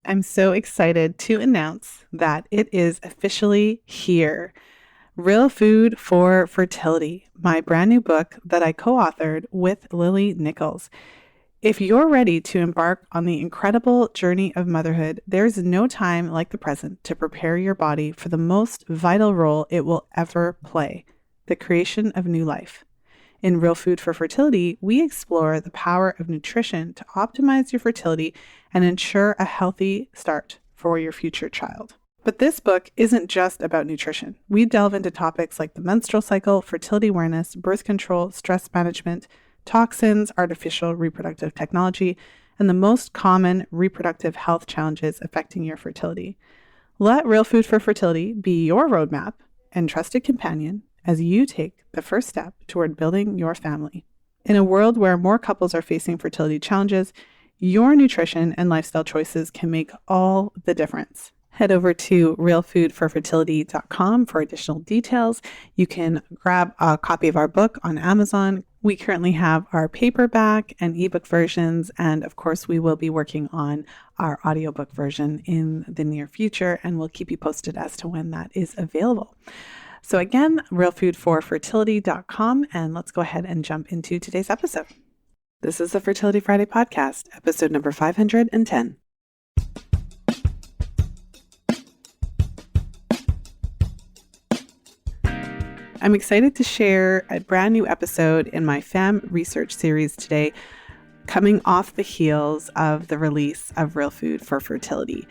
I'm so excited to announce that it is officially here. Real Food for Fertility, my brand new book that I co-authored with Lily Nichols. If you're ready to embark on the incredible journey of motherhood, there's no time like the present to prepare your body for the most vital role it will ever play, the creation of new life. In Real Food for Fertility, we explore the power of nutrition to optimize your fertility and ensure a healthy start for your future child. But this book isn't just about nutrition. We delve into topics like the menstrual cycle, fertility awareness, birth control, stress management, toxins, artificial reproductive technology, and the most common reproductive health challenges affecting your fertility. Let Real Food for Fertility be your roadmap and trusted companion as you take the first step toward building your family. In a world where more couples are facing fertility challenges, your nutrition and lifestyle choices can make all the difference. Head over to realfoodforfertility.com for additional details. You can grab a copy of our book on Amazon. We currently have our paperback and ebook versions, and of course, we will be working on our audiobook version in the near future, and we'll keep you posted as to when that is available. So again, realfoodforfertility.com, and let's go ahead and jump into today's episode. This is the Fertility Friday podcast, episode number 510. I'm excited to share a brand new episode in my FAMM Research Series today, coming off the heels of the release of Real Food for Fertility.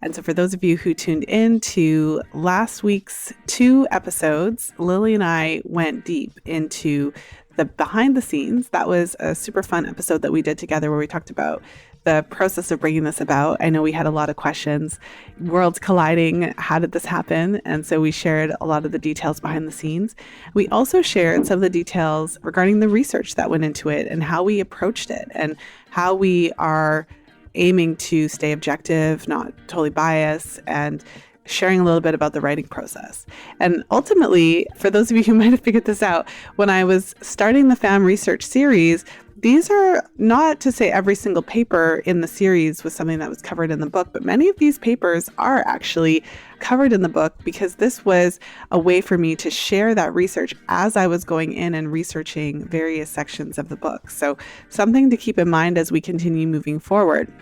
And so for those of you who tuned in to last week's 2 episodes, Lily and I went deep into the behind the scenes. That was a super fun episode that we did together where we talked about the process of bringing this about. I know we had a lot of questions, worlds colliding, how did this happen? And so we shared a lot of the details behind the scenes. We also shared some of the details regarding the research that went into it and how we approached it and how we are aiming to stay objective, not totally biased, and sharing a little bit about the writing process. And ultimately, for those of you who might have figured this out, when I was starting the FAMM Research Series, these are not to say every single paper in the series was something that was covered in the book, but many of these papers are actually covered in the book because this was a way for me to share that research as I was going in and researching various sections of the book. So something to keep in mind as we continue moving forward.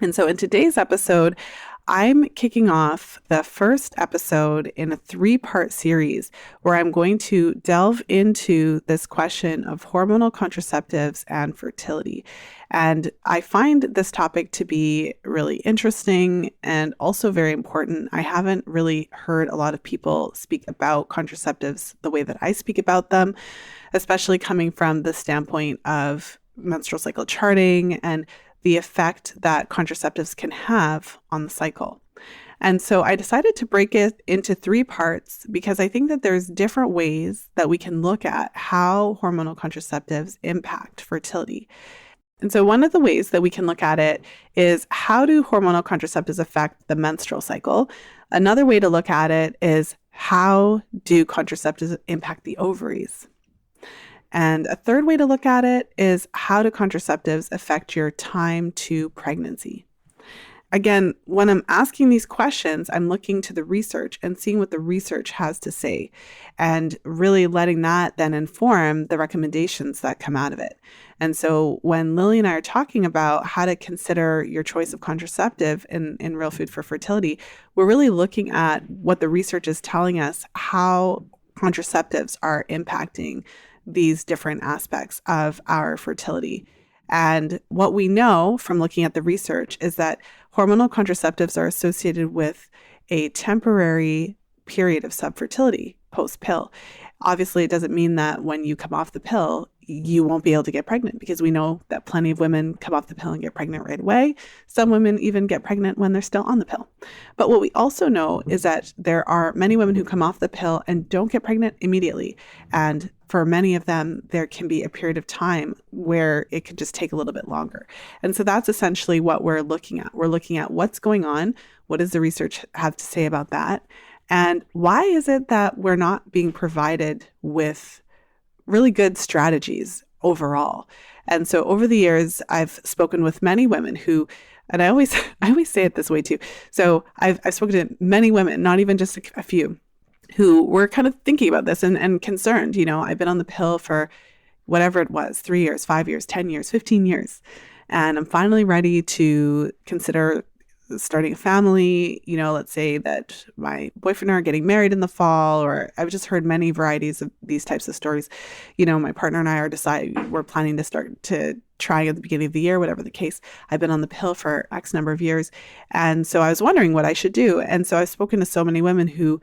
And so in today's episode, I'm kicking off the first episode in a 3-part series where I'm going to delve into this question of hormonal contraceptives and fertility. And I find this topic to be really interesting and also very important. I haven't really heard a lot of people speak about contraceptives the way that I speak about them, especially coming from the standpoint of menstrual cycle charting and the effect that contraceptives can have on the cycle. And so I decided to break it into 3 parts because I think that there's different ways that we can look at how hormonal contraceptives impact fertility. And so one of the ways that we can look at it is how do hormonal contraceptives affect the menstrual cycle? Another way to look at it is how do contraceptives impact the ovaries? And a third way to look at it is how do contraceptives affect your time to pregnancy? Again, when I'm asking these questions, I'm looking to the research and seeing what the research has to say and really letting that then inform the recommendations that come out of it. And so when Lily and I are talking about how to consider your choice of contraceptive in Real Food for Fertility, we're really looking at what the research is telling us, how contraceptives are impacting these different aspects of our fertility. And what we know from looking at the research is that hormonal contraceptives are associated with a temporary period of subfertility post-pill. Obviously, it doesn't mean that when you come off the pill, you won't be able to get pregnant because we know that plenty of women come off the pill and get pregnant right away. Some women even get pregnant when they're still on the pill. But what we also know is that there are many women who come off the pill and don't get pregnant immediately. And for many of them, there can be a period of time where it could just take a little bit longer. And so that's essentially what we're looking at. We're looking at what's going on. What does the research have to say about that? And why is it that we're not being provided with really good strategies overall. And so over the years, I've spoken with many women who, and I always say it this way too. So I've spoken to many women, not even just a few, who were kind of thinking about this and concerned. I've been on the pill for whatever it was, 3 years, 5 years, 10 years, 15 years. And I'm finally ready to consider starting a family. Let's say that my boyfriend and I are getting married in the fall, or I've just heard many varieties of these types of stories. My partner and I we're planning to start to trying at the beginning of the year, whatever the case. I've been on the pill for X number of years. And so I was wondering what I should do. And so I've spoken to so many women who,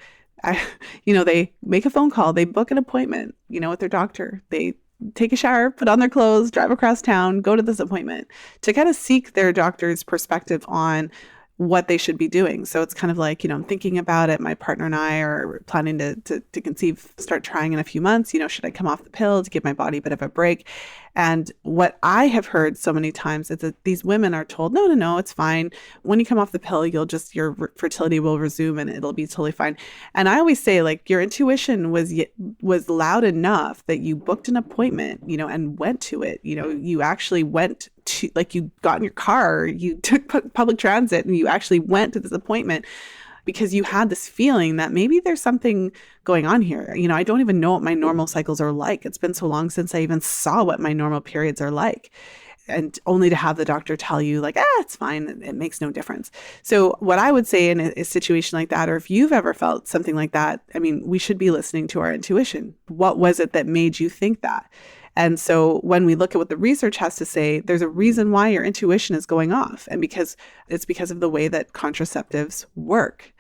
they make a phone call, they book an appointment, with their doctor. They take a shower, put on their clothes, drive across town, go to this appointment to kind of seek their doctor's perspective on what they should be doing. So it's kind of like, I'm thinking about it. My partner and I are planning to conceive, start trying in a few months. Should I come off the pill to give my body a bit of a break? And what I have heard so many times is that these women are told, no, it's fine. When you come off the pill, your fertility will resume and it'll be totally fine. And I always say, like, your intuition was loud enough that you booked an appointment, and went to it. You actually went to, like, you got in your car, you took public transit, and you actually went to this appointment because you had this feeling that maybe there's something going on here. I don't even know what my normal cycles are like. It's been so long since I even saw what my normal periods are like. And only to have the doctor tell you, like, it's fine. It makes no difference. So what I would say in a situation like that, or if you've ever felt something like that, we should be listening to our intuition. What was it that made you think that? And so when we look at what the research has to say, there's a reason why your intuition is going off. And it's because of the way that contraceptives work.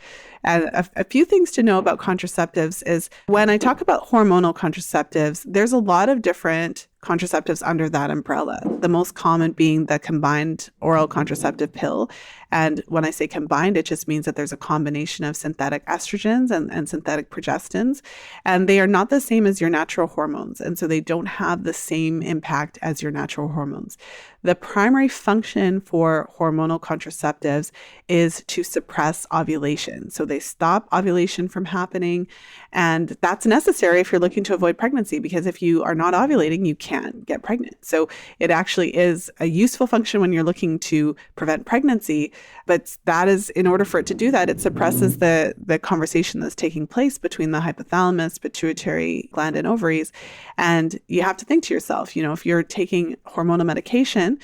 And a few things to know about contraceptives is when I talk about hormonal contraceptives, there's a lot of different contraceptives under that umbrella. The most common being the combined oral contraceptive pill. And when I say combined, it just means that there's a combination of synthetic estrogens and synthetic progestins. And they are not the same as your natural hormones. And so they don't have the same impact as your natural hormones. The primary function for hormonal contraceptives is to suppress ovulation. So they stop ovulation from happening. And that's necessary if you're looking to avoid pregnancy, because if you are not ovulating, you can't get pregnant. So it actually is a useful function when you're looking to prevent pregnancy. But that is, in order for it to do that, it suppresses the conversation that's taking place between the hypothalamus, pituitary gland, and ovaries. And you have to think to yourself, if you're taking hormonal medication,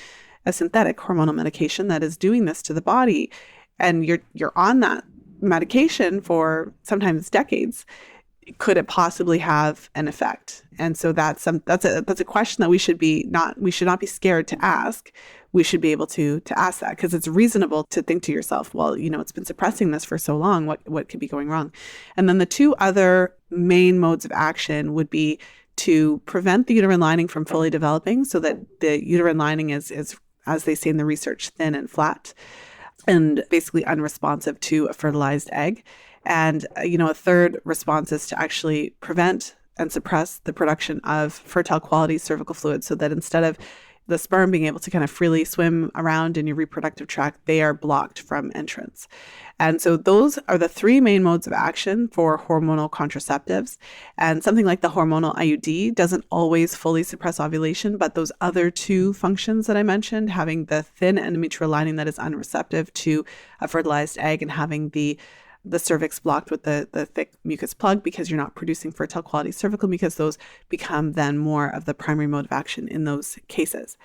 a synthetic hormonal medication that is doing this to the body, and you're on that medication for sometimes decades, could it possibly have an effect? And so that's a question that we should not be scared to ask. We should be able to ask that, because it's reasonable to think to yourself, well, it's been suppressing this for so long. What could be going wrong? And then the two other main modes of action would be to prevent the uterine lining from fully developing, so that the uterine lining is, as they say in the research, thin and flat, and basically unresponsive to a fertilized egg. And, a third response is to actually prevent and suppress the production of fertile quality cervical fluid, so that instead of the sperm being able to kind of freely swim around in your reproductive tract, they are blocked from entrance. And so those are the three main modes of action for hormonal contraceptives. And something like the hormonal IUD doesn't always fully suppress ovulation, but those other two functions that I mentioned, having the thin endometrial lining that is unreceptive to a fertilized egg, and having the cervix blocked with the thick mucus plug because you're not producing fertile quality cervical mucus, those become then more of the primary mode of action in those cases.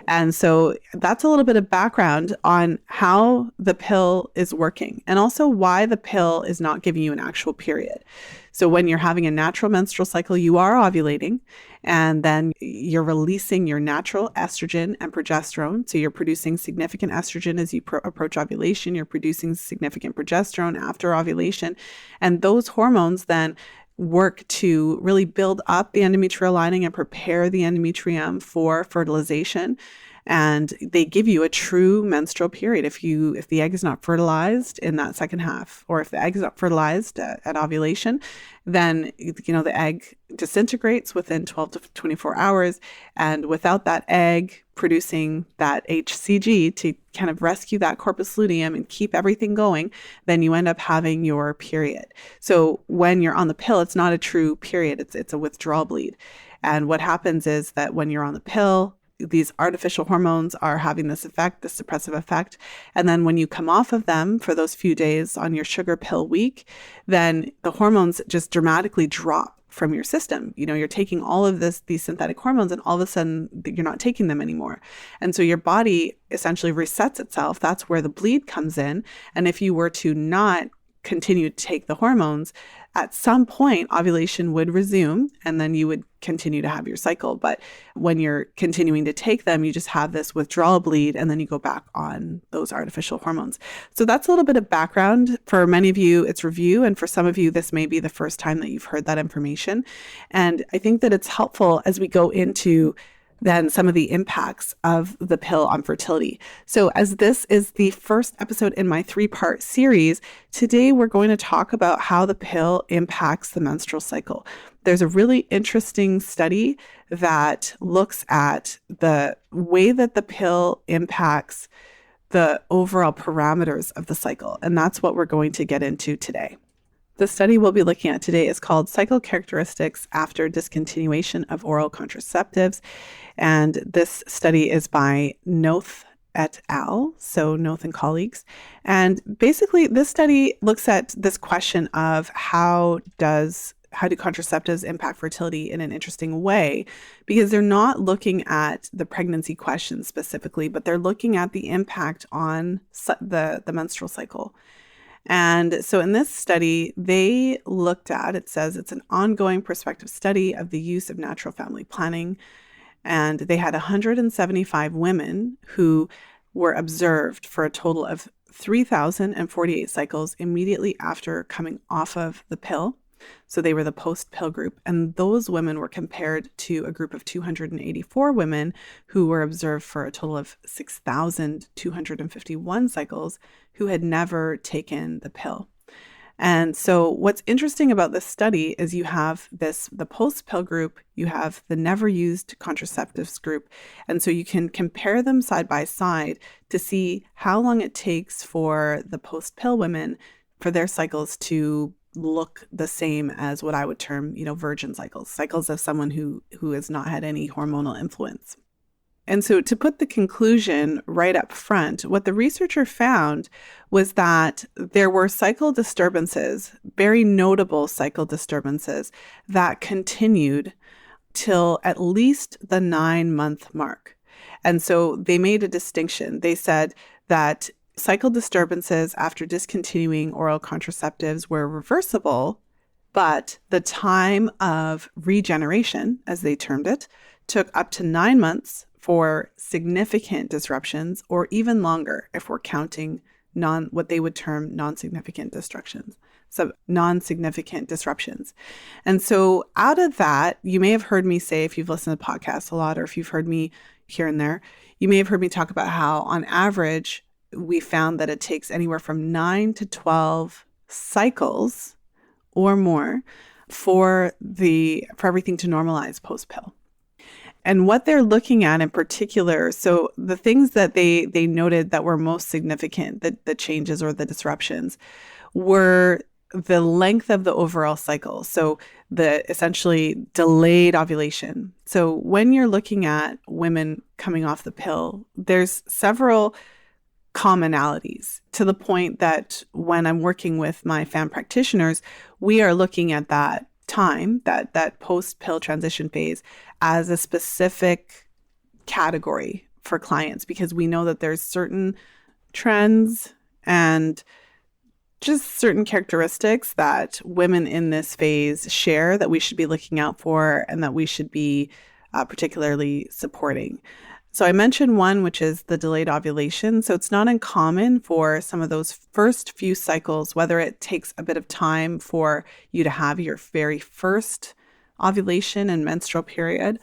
And so that's a little bit of background on how the pill is working, and also why the pill is not giving you an actual period. So when you're having a natural menstrual cycle, you are ovulating, and then you're releasing your natural estrogen and progesterone. So you're producing significant estrogen as you approach ovulation. You're producing significant progesterone after ovulation. And those hormones then work to really build up the endometrial lining and prepare the endometrium for fertilization. And they give you a true menstrual period. If the egg is not fertilized in that second half, or if the egg is not fertilized at ovulation, then the egg disintegrates within 12 to 24 hours. And without that egg producing that HCG to kind of rescue that corpus luteum and keep everything going, then you end up having your period. So when you're on the pill, it's not a true period. It's a withdrawal bleed. And what happens is that when you're on the pill, these artificial hormones are having this effect, this suppressive effect. And then when you come off of them for those few days on your sugar pill week, then the hormones just dramatically drop from your system. You're taking all of these synthetic hormones, and all of a sudden you're not taking them anymore. And so your body essentially resets itself. That's where the bleed comes in. And if you were to not continue to take the hormones, at some point ovulation would resume, and then you would continue to have your cycle. But when you're continuing to take them, you just have this withdrawal bleed, and then you go back on those artificial hormones. So that's a little bit of background. For many of you, it's review. And for some of you, this may be the first time that you've heard that information. And I think that it's helpful as we go into then some of the impacts of the pill on fertility. So as this is the first episode in my 3-part series, today we're going to talk about how the pill impacts the menstrual cycle. There's a really interesting study that looks at the way that the pill impacts the overall parameters of the cycle. And that's what we're going to get into today. The study we'll be looking at today is called Cycle Characteristics After Discontinuation of Oral Contraceptives. And this study is by Noth et al., so Noth and colleagues. And basically, this study looks at this question of how do contraceptives impact fertility in an interesting way, because they're not looking at the pregnancy question specifically, but they're looking at the impact on the menstrual cycle. And so in this study, they looked at, it says it's an ongoing prospective study of the use of natural family planning. And they had 175 women who were observed for a total of 3,048 cycles immediately after coming off of the pill. So they were the post-pill group. And those women were compared to a group of 284 women who were observed for a total of 6,251 cycles who had never taken the pill. And so what's interesting about this study is you have the post-pill group, you have the never used contraceptives group. And so you can compare them side by side to see how long it takes for the post-pill women for their cycles to look the same as what I would term, virgin cycles of someone who has not had any hormonal influence. And so to put the conclusion right up front, what the researcher found was that there were cycle disturbances, very notable cycle disturbances, that continued till at least the 9-month mark. And so they made a distinction. They said that cycle disturbances after discontinuing oral contraceptives were reversible, but the time of regeneration, as they termed it, took up to 9 months for significant disruptions, or even longer if we're counting what they would term non-significant disruptions. So non-significant disruptions. And so out of that, you may have heard me say, if you've listened to podcasts a lot, or if you've heard me here and there, you may have heard me talk about how on average, we found that it takes anywhere from 9 to 12 cycles or more for everything to normalize post-pill. And what they're looking at in particular, so the things that they noted that were most significant, the changes or the disruptions, were the length of the overall cycle. So the essentially delayed ovulation. So when you're looking at women coming off the pill, there's several commonalities to the point that when I'm working with my FAMM practitioners, we are looking at that time, that post-pill transition phase, as a specific category for clients, because we know that there's certain trends and just certain characteristics that women in this phase share that we should be looking out for and that we should be particularly supporting. So I mentioned one, which is the delayed ovulation. So it's not uncommon for some of those first few cycles, whether it takes a bit of time for you to have your very first ovulation and menstrual period,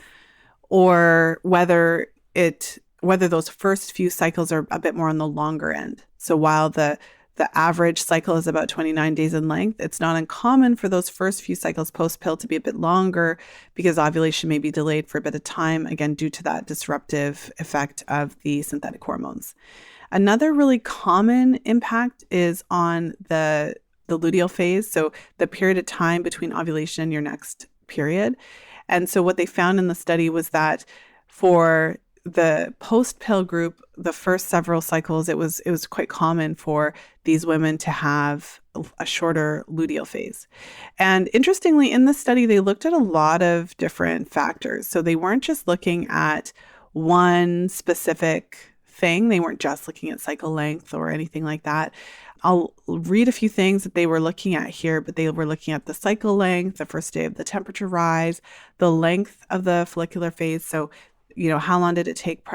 or whether those first few cycles are a bit more on the longer end. So while the average cycle is about 29 days in length, it's not uncommon for those first few cycles post-pill to be a bit longer because ovulation may be delayed for a bit of time, again, due to that disruptive effect of the synthetic hormones. Another really common impact is on the luteal phase, so the period of time between ovulation and your next period. And so what they found in the study was that for the post-pill group, the first several cycles, it was quite common for these women to have a shorter luteal phase. And interestingly, in this study, they looked at a lot of different factors. So they weren't just looking at one specific thing. They weren't just looking at cycle length or anything like that. I'll read a few things that they were looking at here, but they were looking at the cycle length, the first day of the temperature rise, the length of the follicular phase. So, how long did it take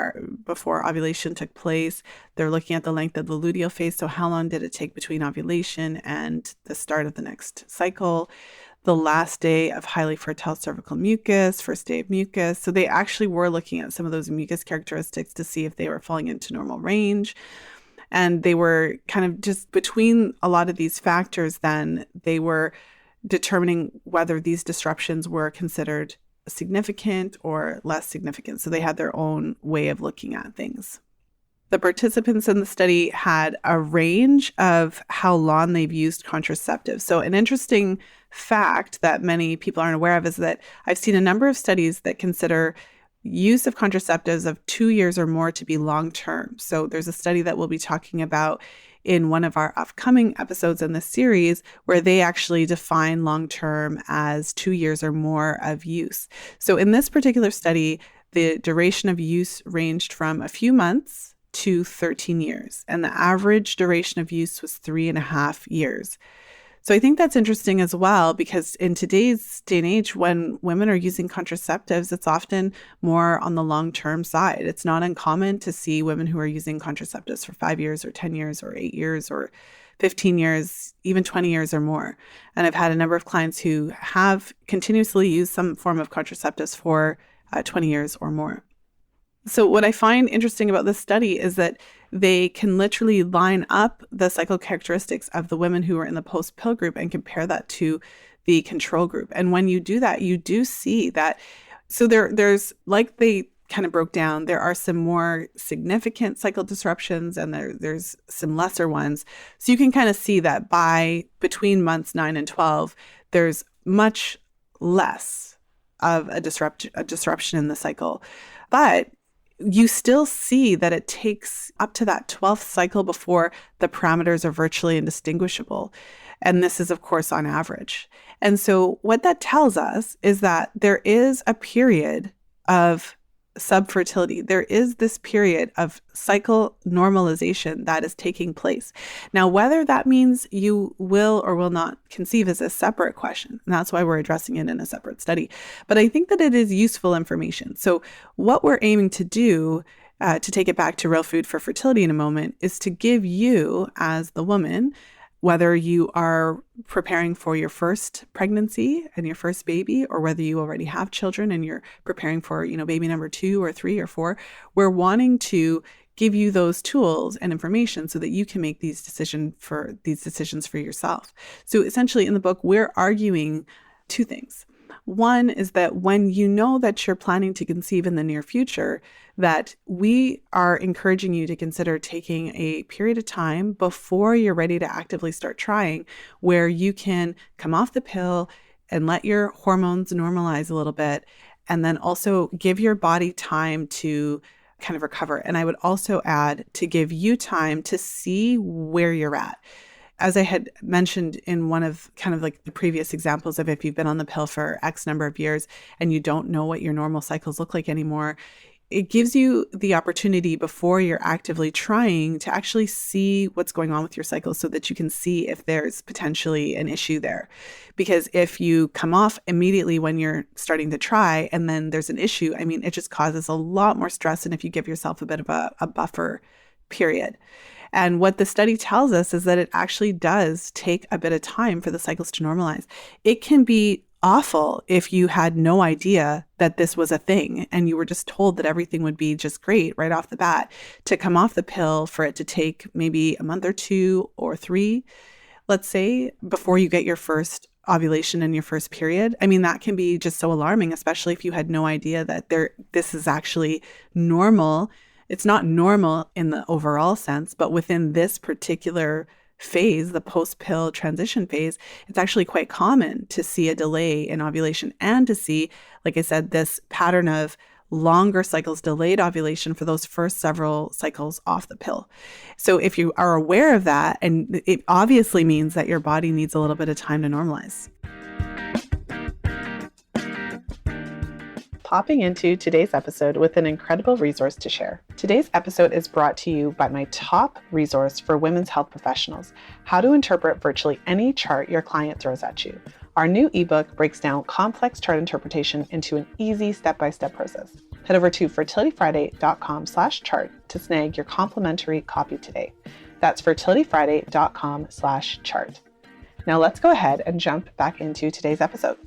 before ovulation took place? They're looking at the length of the luteal phase. So how long did it take between ovulation and the start of the next cycle? The last day of highly fertile cervical mucus, first day of mucus. So they actually were looking at some of those mucus characteristics to see if they were falling into normal range. And they were kind of just between a lot of these factors, then they were determining whether these disruptions were considered significant or less significant. So they had their own way of looking at things. The participants in the study had a range of how long they've used contraceptives. So an interesting fact that many people aren't aware of is that I've seen a number of studies that consider use of contraceptives of 2 years or more to be long-term. So there's a study that we'll be talking about in one of our upcoming episodes in this series where they actually define long-term as 2 years or more of use. So in this particular study, the duration of use ranged from a few months to 13 years, and the average duration of use was 3.5 years. So I think that's interesting as well, because in today's day and age, when women are using contraceptives, it's often more on the long-term side. It's not uncommon to see women who are using contraceptives for 5 years or 10 years or 8 years or 15 years, even 20 years or more. And I've had a number of clients who have continuously used some form of contraceptives for 20 years or more. So what I find interesting about this study is that they can literally line up the cycle characteristics of the women who are in the post-pill group and compare that to the control group. And when you do that, you do see that. So there's, like they kind of broke down, there are some more significant cycle disruptions and there's some lesser ones. So you can kind of see that between months 9 and 12, there's much less of a disruption in the cycle. But you still see that it takes up to that 12th cycle before the parameters are virtually indistinguishable. And this is, of course, on average. And so what that tells us is that there is a period of subfertility. There is this period of cycle normalization that is taking place. Now, whether that means you will or will not conceive is a separate question. And that's why we're addressing it in a separate study. But I think that it is useful information. So what we're aiming to do, to take it back to real food for fertility in a moment, is to give you, as the woman, whether you are preparing for your first pregnancy and your first baby, or whether you already have children and you're preparing for, baby number 2 or 3 or 4, we're wanting to give you those tools and information so that you can make these decisions for yourself. So essentially in the book, we're arguing 2 things. One is that when you know that you're planning to conceive in the near future, that we are encouraging you to consider taking a period of time before you're ready to actively start trying, where you can come off the pill and let your hormones normalize a little bit, and then also give your body time to kind of recover. And I would also add to give you time to see where you're at. As I had mentioned in one of kind of like the previous examples of if you've been on the pill for X number of years and you don't know what your normal cycles look like anymore, it gives you the opportunity before you're actively trying to actually see what's going on with your cycle so that you can see if there's potentially an issue there. Because if you come off immediately when you're starting to try and then there's an issue, it just causes a lot more stress than if you give yourself a bit of a buffer period. And what the study tells us is that it actually does take a bit of time for the cycles to normalize. It can be awful if you had no idea that this was a thing and you were just told that everything would be just great right off the bat, to come off the pill for it to take maybe a month or 2 or 3, let's say, before you get your first ovulation and your first period. That can be just so alarming, especially if you had no idea that this is actually normal. It's not normal in the overall sense, but within this particular phase, the post-pill transition phase, it's actually quite common to see a delay in ovulation and to see, like I said, this pattern of longer cycles, delayed ovulation for those first several cycles off the pill. So if you are aware of that, and it obviously means that your body needs a little bit of time to normalize. Popping into today's episode with an incredible resource to share. Today's episode is brought to you by my top resource for women's health professionals, How to Interpret Virtually Any Chart Your Client Throws at You. Our new ebook breaks down complex chart interpretation into an easy step-by-step process. Head over to fertilityfriday.com/chart to snag your complimentary copy today. That's fertilityfriday.com/chart. Now let's go ahead and jump back into today's episode.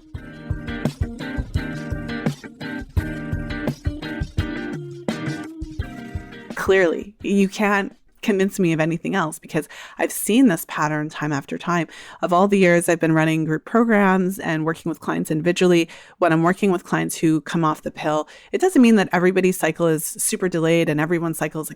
Clearly, you can't convince me of anything else because I've seen this pattern time after time. Of all the years I've been running group programs and working with clients individually, when I'm working with clients who come off the pill, it doesn't mean that everybody's cycle is super delayed and everyone's cycle is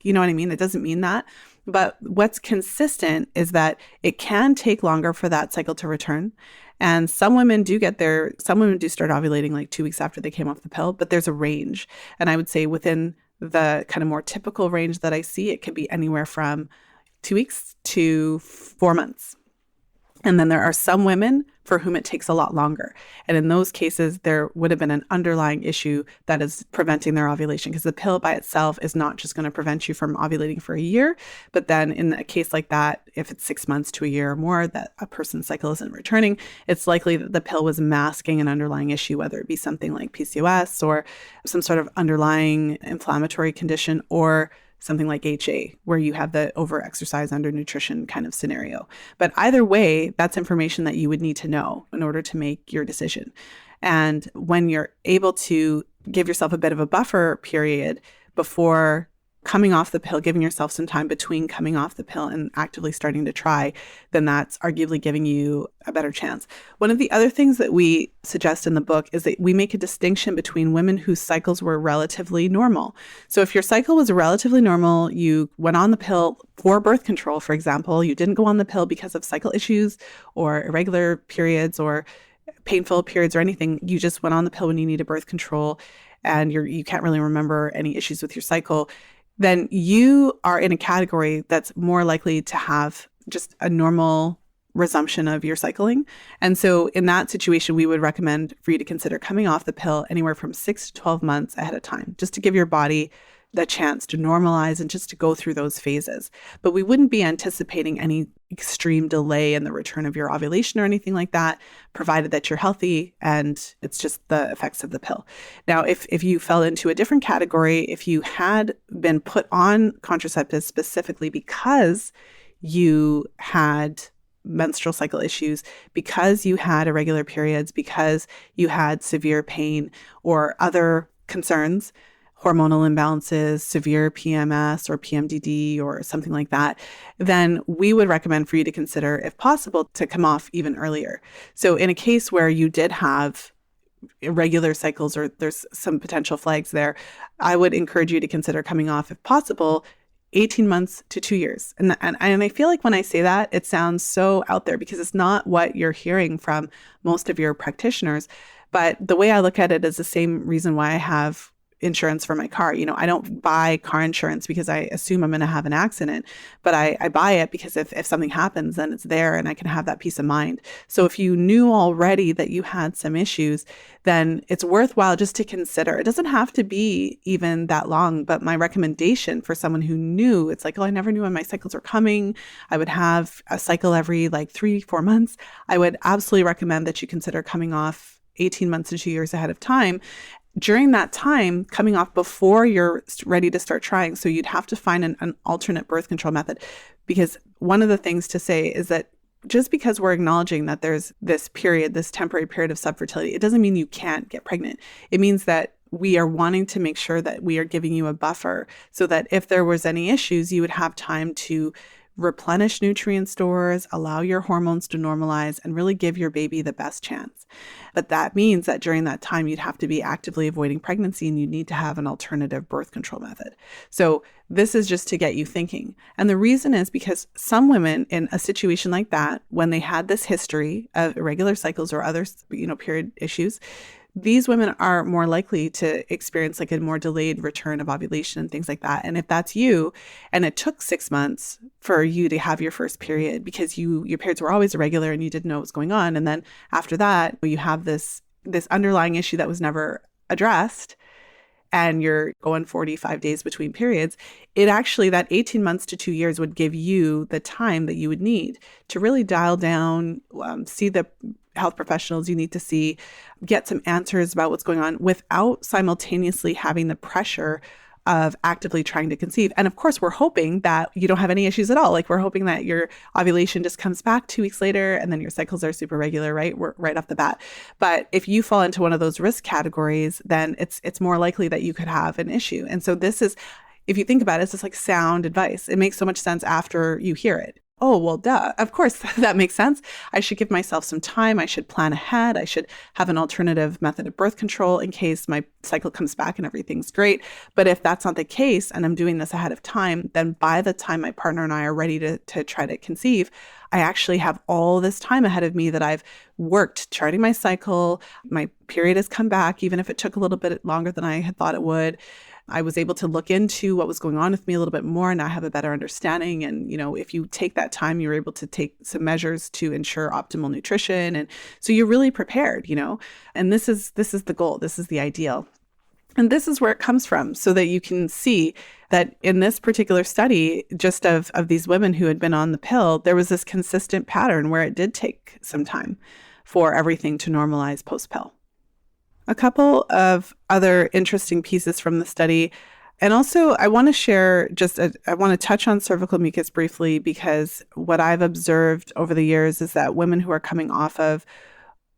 you know what I mean? It doesn't mean that. But what's consistent is that it can take longer for that cycle to return. And some women do start ovulating like 2 weeks after they came off the pill, but there's a range. And I would say within the kind of more typical range that I see, it could be anywhere from 2 weeks to 4 months. And then there are some women for whom it takes a lot longer. And in those cases, there would have been an underlying issue that is preventing their ovulation, because the pill by itself is not just going to prevent you from ovulating for a year. But then in a case like that, if it's 6 months to a year or more that a person's cycle isn't returning, it's likely that the pill was masking an underlying issue, whether it be something like PCOS or some sort of underlying inflammatory condition, or something like HA, where you have the over-exercise, under-nutrition kind of scenario. But either way, that's information that you would need to know in order to make your decision. And when you're able to give yourself a bit of a buffer period before coming off the pill, giving yourself some time between coming off the pill and actively starting to try, then that's arguably giving you a better chance. One of the other things that we suggest in the book is that we make a distinction between women whose cycles were relatively normal. So if your cycle was relatively normal, you went on the pill for birth control, for example, you didn't go on the pill because of cycle issues or irregular periods or painful periods or anything, you just went on the pill when you needed birth control and you can't really remember any issues with your cycle, then you are in a category that's more likely to have just a normal resumption of your cycling. And so in that situation, we would recommend for you to consider coming off the pill anywhere from 6 to 12 months ahead of time, just to give your body the chance to normalize and just to go through those phases. But we wouldn't be anticipating any extreme delay in the return of your ovulation or anything like that, provided that you're healthy and it's just the effects of the pill. Now, if you fell into a different category, if you had been put on contraceptives specifically because you had menstrual cycle issues, because you had irregular periods, because you had severe pain or other concerns, hormonal imbalances, severe PMS or PMDD or something like that, then we would recommend for you to consider, if possible, to come off even earlier. So in a case where you did have irregular cycles or there's some potential flags there, I would encourage you to consider coming off, if possible, 18 months to 2 years. And I feel like when I say that, it sounds so out there because it's not what you're hearing from most of your practitioners. But the way I look at it is the same reason why I have insurance for my car. I don't buy car insurance because I assume I'm going to have an accident, but I buy it because if something happens, then it's there and I can have that peace of mind. So if you knew already that you had some issues, then it's worthwhile just to consider. It doesn't have to be even that long, but my recommendation for someone who knew, it's like, oh, I never knew when my cycles were coming. I would have a cycle every 3-4 months. I would absolutely recommend that you consider coming off 18 months to 2 years ahead of time. During that time, coming off before you're ready to start trying. So you'd have to find an alternate birth control method, because one of the things to say is that just because we're acknowledging that there's this temporary period of subfertility, it doesn't mean you can't get pregnant. It means that we are wanting to make sure that we are giving you a buffer so that if there was any issues, you would have time to replenish nutrient stores, allow your hormones to normalize, and really give your baby the best chance. But that means that during that time, you'd have to be actively avoiding pregnancy and you need to have an alternative birth control method. So this is just to get you thinking. And the reason is because some women in a situation like that, when they had this history of irregular cycles or other, period issues, these women are more likely to experience like a more delayed return of ovulation and things like that. And if that's you, and it took 6 months for you to have your first period because your periods were always irregular and you didn't know what was going on, and then after that you have this underlying issue that was never addressed, and you're going 45 days between periods, it actually, that 18 months to 2 years would give you the time that you would need to really dial down, see the health professionals you need to see, get some answers about what's going on without simultaneously having the pressure of actively trying to conceive. And of course, we're hoping that you don't have any issues at all. Like, we're hoping that your ovulation just comes back 2 weeks later and then your cycles are super regular, right? We're right off the bat. But if you fall into one of those risk categories, then it's more likely that you could have an issue. And so this is, if you think about it, it's just like sound advice. It makes so much sense after you hear it. Oh, well, duh. Of course, that makes sense. I should give myself some time. I should plan ahead. I should have an alternative method of birth control in case my cycle comes back and everything's great. But if that's not the case and I'm doing this ahead of time, then by the time my partner and I are ready to try to conceive, I actually have all this time ahead of me that I've worked charting my cycle. My period has come back, even if it took a little bit longer than I had thought it would. I was able to look into what was going on with me a little bit more, and I have a better understanding. And, if you take that time, you're able to take some measures to ensure optimal nutrition. And so you're really prepared, and this is the goal. This is the ideal. And this is where it comes from, so that you can see that in this particular study, just of these women who had been on the pill, there was this consistent pattern where it did take some time for everything to normalize post-pill. A couple of other interesting pieces from the study. And also, I want to share I want to touch on cervical mucus briefly, because what I've observed over the years is that women who are coming off of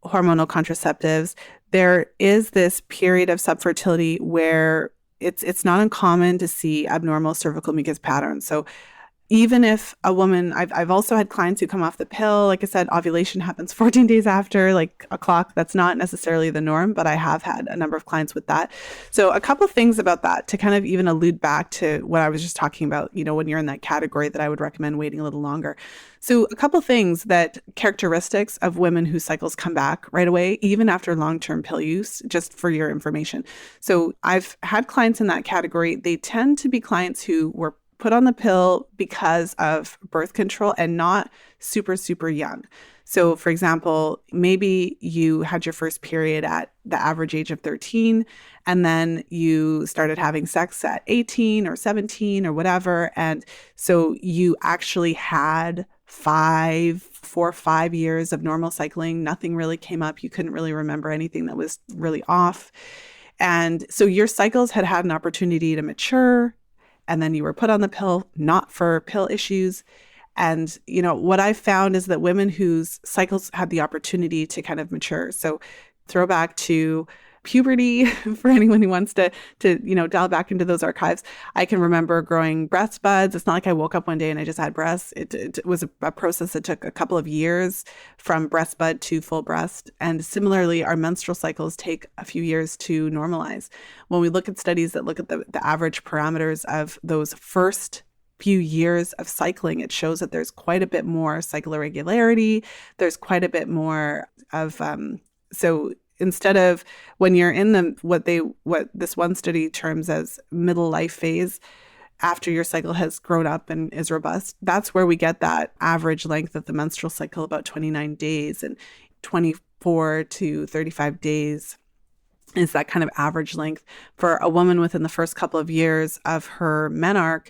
hormonal contraceptives, there is this period of subfertility where it's not uncommon to see abnormal cervical mucus patterns. So even if a woman, I've also had clients who come off the pill, like I said, ovulation happens 14 days after, like a clock. That's not necessarily the norm, but I have had a number of clients with that. So a couple of things about that to kind of even allude back to what I was just talking about, when you're in that category, that I would recommend waiting a little longer. So a couple of things, that characteristics of women whose cycles come back right away, even after long-term pill use, just for your information. So I've had clients in that category. They tend to be clients who were put on the pill because of birth control and not super, super young. So for example, maybe you had your first period at the average age of 13, and then you started having sex at 18 or 17 or whatever. And so you actually had 4 or 5 years of normal cycling. Nothing really came up. You couldn't really remember anything that was really off. And so your cycles had an opportunity to mature, and then you were put on the pill, not for pill issues. And, what I found is that women whose cycles had the opportunity to kind of mature. So throwback to puberty for anyone who wants to dial back into those archives. I can remember growing breast buds. It's not like I woke up one day and I just had breasts. It was a process that took a couple of years from breast bud to full breast. And similarly, our menstrual cycles take a few years to normalize. When we look at studies that look at the average parameters of those first few years of cycling, it shows that there's quite a bit more cycle irregularity. There's quite a bit more of, so instead of when you're in what this one study terms as middle life phase, after your cycle has grown up and is robust, that's where we get that average length of the menstrual cycle, about 29 days, and 24 to 35 days is that kind of average length. For a woman within the first couple of years of her menarche,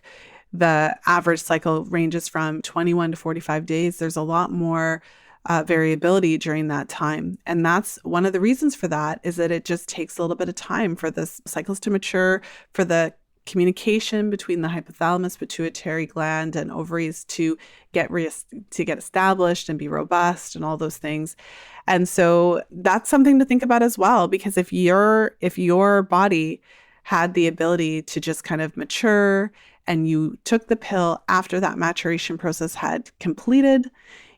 the average cycle ranges from 21 to 45 days. There's a lot more variability during that time. And that's one of the reasons for that, is that it just takes a little bit of time for the cycles to mature, for the communication between the hypothalamus, pituitary gland, and ovaries to get established and be robust and all those things. And so that's something to think about as well, because if your body had the ability to just kind of mature and you took the pill after that maturation process had completed,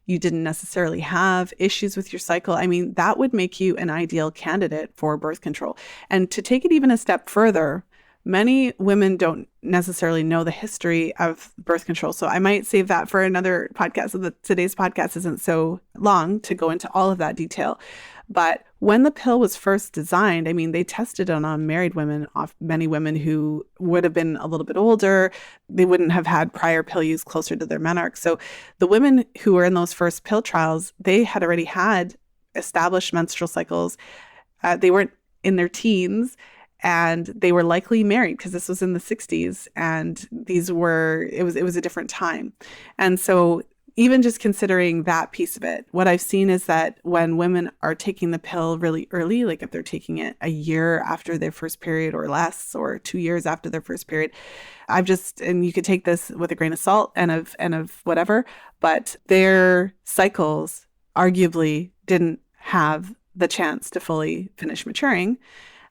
you didn't necessarily have issues with your cycle, I mean, that would make you an ideal candidate for birth control. And to take it even a step further, many women don't necessarily know the history of birth control. So I might save that for another podcast. So that today's podcast isn't so long to go into all of that detail. But when the pill was first designed, I mean, they tested it on married women, many women who would have been a little bit older. They wouldn't have had prior pill use closer to their menarche. So the women who were in those first pill trials, they had already had established menstrual cycles. They weren't in their teens. And they were likely married because this was in the 60s and it was a different time. And so even just considering that piece of it, what I've seen is that when women are taking the pill really early, like if they're taking it a year after their first period or less, or 2 years after their first period, and you could take this with a grain of salt and of whatever, but their cycles arguably didn't have the chance to fully finish maturing.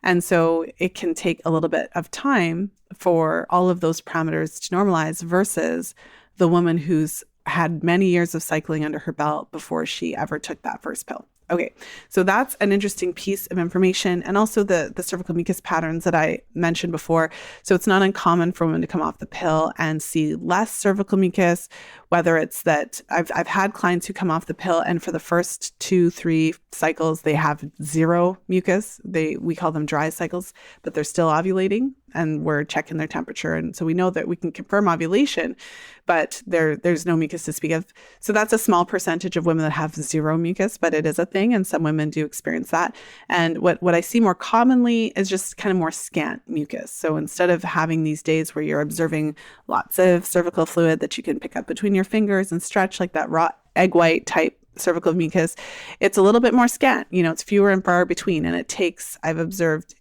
And so it can take a little bit of time for all of those parameters to normalize versus the woman who's had many years of cycling under her belt before she ever took that first pill. Okay, so that's an interesting piece of information. And also the cervical mucus patterns that I mentioned before. So it's not uncommon for women to come off the pill and see less cervical mucus, whether it's that I've had clients who come off the pill and for the first 2-3 cycles, they have zero mucus. We call them dry cycles, but they're still ovulating and we're checking their temperature. And so we know that we can confirm ovulation, but there's no mucus to speak of. So that's a small percentage of women that have zero mucus, but it is a thing. And some women do experience that. And what I see more commonly is just kind of more scant mucus. So instead of having these days where you're observing lots of cervical fluid that you can pick up between your fingers and stretch like that raw egg white type cervical mucus, it's a little bit more scant. It's fewer and far between. And it takes, I've observed,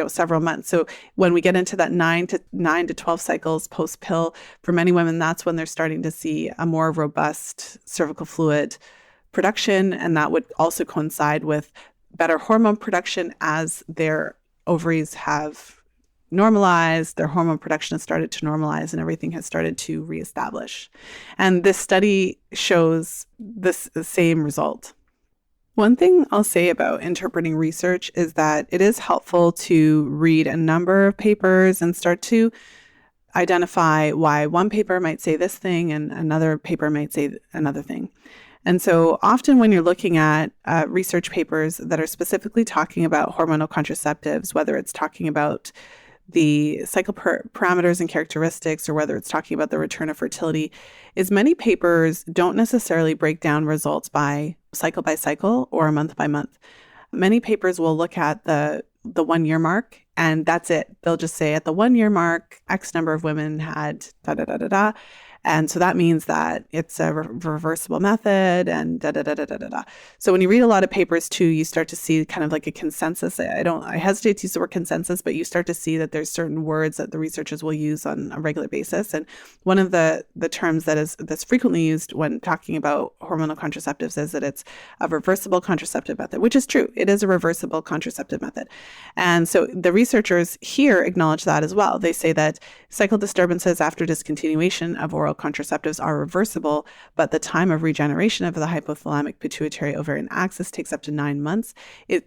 several months. So when we get into that 9 to 12 cycles post pill, for many women, that's when they're starting to see a more robust cervical fluid production. And that would also coincide with better hormone production as their ovaries have normalized, their hormone production has started to normalize, and everything has started to reestablish. And this study shows the same result. One thing I'll say about interpreting research is that it is helpful to read a number of papers and start to identify why one paper might say this thing and another paper might say another thing. And so often when you're looking at research papers that are specifically talking about hormonal contraceptives, whether it's talking about the cycle parameters and characteristics, or whether it's talking about the return of fertility, is many papers don't necessarily break down results by cycle or month by month. Many papers will look at the 1 year mark and that's it. They'll just say at the 1 year mark, X number of women had da da da da da. And so that means that it's a reversible method and da da da da da da. So when you read a lot of papers too, you start to see kind of like a consensus. I hesitate to use the word consensus, but you start to see that there's certain words that the researchers will use on a regular basis. And one of the terms that's frequently used when talking about hormonal contraceptives is that it's a reversible contraceptive method, which is true. It is a reversible contraceptive method. And so the researchers here acknowledge that as well. They say that cycle disturbances after discontinuation of oral contraceptives are reversible, but the time of regeneration of the hypothalamic pituitary ovarian axis takes up to 9 months.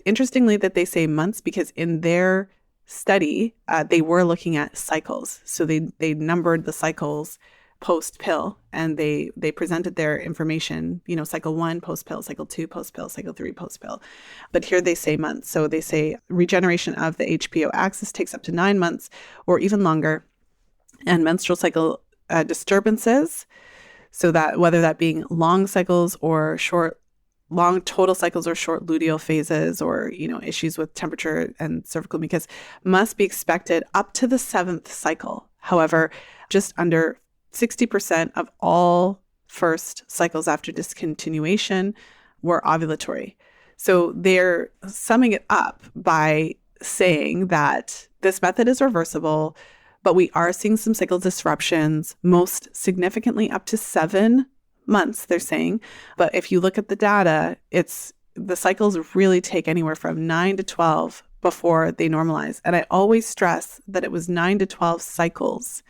Interestingly that they say months because in their study, they were looking at cycles. So they numbered the cycles post-pill and they presented their information, cycle 1 post-pill, cycle 2 post-pill, cycle 3 post-pill. But here they say months. So they say regeneration of the HPO axis takes up to 9 months or even longer. And menstrual cycle disturbances, so that whether that being long cycles or long total cycles or short luteal phases or, issues with temperature and cervical mucus must be expected up to the 7th cycle. However, just under 60% of all first cycles after discontinuation were ovulatory. So they're summing it up by saying that this method is reversible, but we are seeing some cycle disruptions, most significantly up to 7 months, they're saying. But if you look at the data, the cycles really take anywhere from 9 to 12 before they normalize. And I always stress that it was 9 to 12 cycles.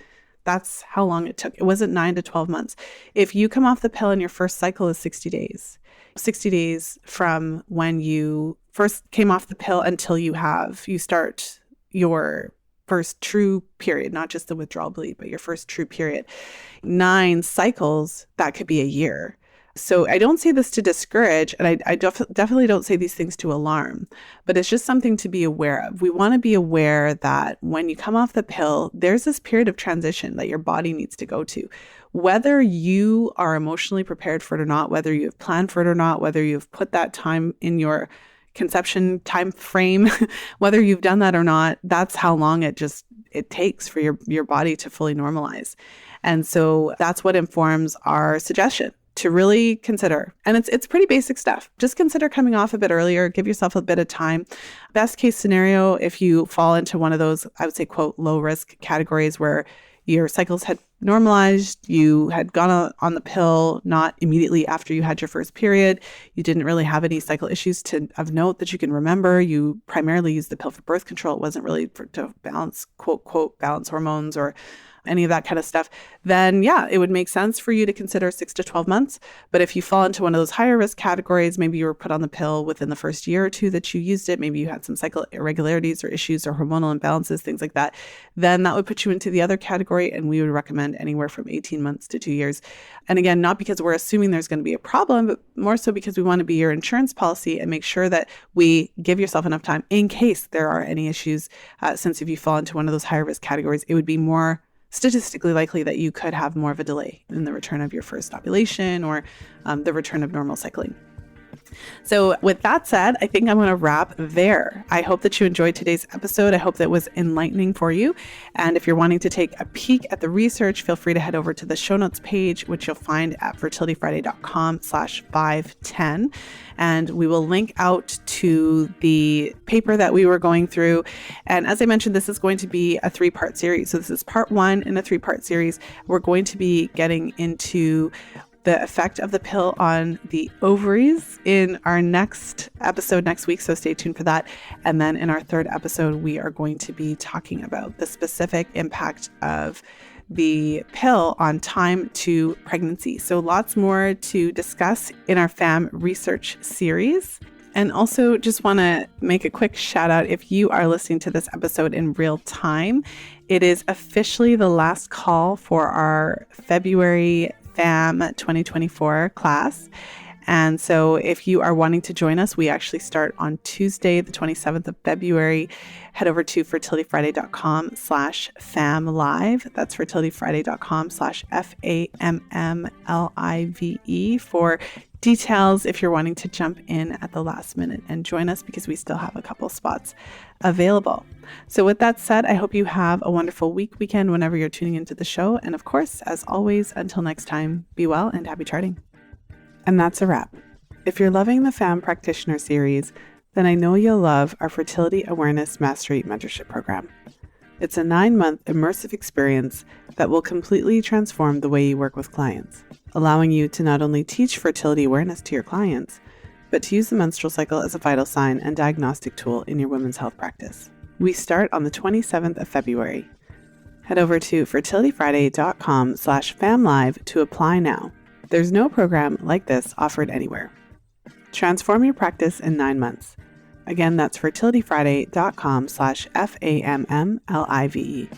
That's how long it took. It wasn't 9 to 12 months. If you come off the pill and your first cycle is 60 days, 60 days from when you first came off the pill until you start your first true period, not just the withdrawal bleed, but your first true period, 9 cycles, that could be a year. So I don't say this to discourage, and I definitely don't say these things to alarm, but it's just something to be aware of. We want to be aware that when you come off the pill, there's this period of transition that your body needs to go to. Whether you are emotionally prepared for it or not, whether you have planned for it or not, whether you've put that time in your conception time frame, whether you've done that or not, that's how long it takes for your body to fully normalize. And so that's what informs our suggestion to really consider. And it's pretty basic stuff. Just consider coming off a bit earlier, give yourself a bit of time. Best case scenario, if you fall into one of those, I would say, quote, low risk categories where your cycles had normalized, you had gone on the pill not immediately after you had your first period, you didn't really have any cycle issues of note that you can remember, you primarily used the pill for birth control, it wasn't really to balance, quote, balance hormones or any of that kind of stuff, then yeah, it would make sense for you to consider 6 to 12 months. But if you fall into one of those higher risk categories, maybe you were put on the pill within the first year or two that you used it, maybe you had some cycle irregularities or issues or hormonal imbalances, things like that, then that would put you into the other category. And we would recommend anywhere from 18 months to 2 years. And again, not because we're assuming there's going to be a problem, but more so because we want to be your insurance policy and make sure that we give yourself enough time in case there are any issues. Since if you fall into one of those higher risk categories, it would be more statistically likely that you could have more of a delay in the return of your first ovulation or the return of normal cycling. So with that said, I think I'm going to wrap there. I hope that you enjoyed today's episode. I hope that was enlightening for you. And if you're wanting to take a peek at the research, feel free to head over to the show notes page, which you'll find at fertilityfriday.com/510. And we will link out to the paper that we were going through. And as I mentioned, this is going to be a 3-part series. So this is part 1 in a 3-part series. We're going to be getting into the effect of the pill on the ovaries in our next episode next week. So stay tuned for that. And then in our 3rd episode, we are going to be talking about the specific impact of the pill on time to pregnancy. So lots more to discuss in our FAMM Research Series. And also just want to make a quick shout out. If you are listening to this episode in real time, it is officially the last call for our February FAMM 2024 class. And so if you are wanting to join us, we actually start on Tuesday, the 27th of February. Head over to fertilityfriday.com/FAMM live. That's fertilityfriday.com/FAMMLIVE for details if you're wanting to jump in at the last minute and join us, because we still have a couple spots available. So with that said, I hope you have a wonderful weekend whenever you're tuning into the show. And of course, as always, until next time, be well and happy charting. And that's a wrap. If you're loving the FAMM Practitioner Series, then I know you'll love our Fertility Awareness Mastery Mentorship Program. It's a 9-month immersive experience that will completely transform the way you work with clients, allowing you to not only teach fertility awareness to your clients, but to use the menstrual cycle as a vital sign and diagnostic tool in your women's health practice. We start on the 27th of February. Head over to fertilityfriday.com/FAMM live to apply now. There's no program like this offered anywhere. Transform your practice in 9 months. Again, that's fertilityfriday.com/FAMMLIVE.